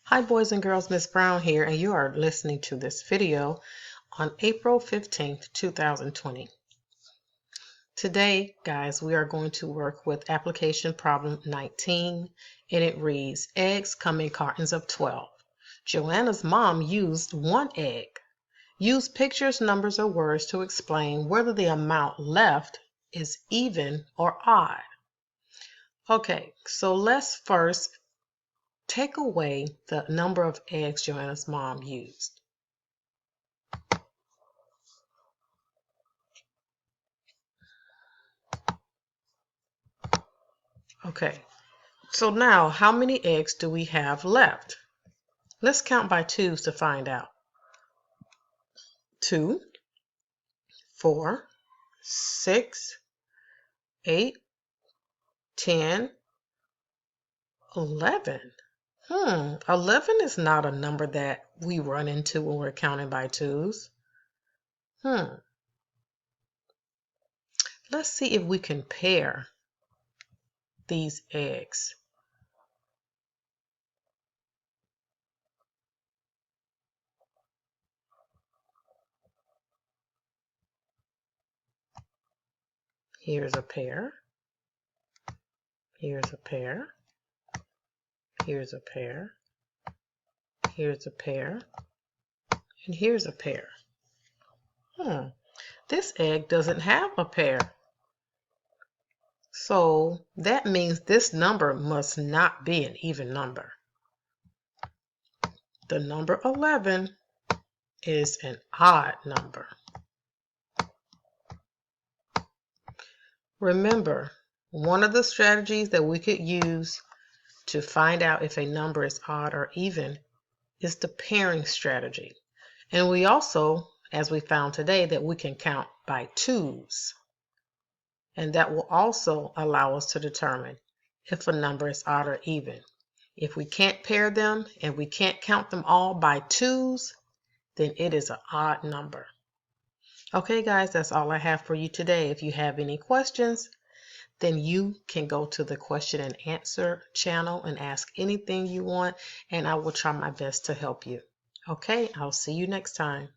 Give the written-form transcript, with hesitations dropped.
Hi boys and girls, Miss Brown here, and you are listening to this video on April 15th, 2020. Today, guys, we are going to work with application problem 19, and it reads, eggs come in cartons of 12. Joanna's mom used 1 egg. Use pictures, numbers, or words to explain whether the amount left is even or odd. Okay, so let's first take away the number of eggs Joanna's mom used. Okay, so now how many eggs do we have left? Let's count by twos to find out. 2, 4, 6, 8, 10, 11. 11 is not a number that we run into when we're counting by twos. Let's see if we can pair these eggs. Here's a pair. Here's a pair. Here's a pair. Here's a pair. And here's a pair. This egg doesn't have a pair. So that means this number must not be an even number. The number 11 is an odd number. Remember, one of the strategies that we could use to find out if a number is odd or even is the pairing strategy. And we also, as we found today, that we can count by twos. And that will also allow us to determine if a number is odd or even. If we can't pair them and we can't count them all by twos, then it is an odd number. Okay, guys, that's all I have for you today. If you have any questions, then you can go to the question and answer channel and ask anything you want, and I will try my best to help you. Okay, I'll see you next time.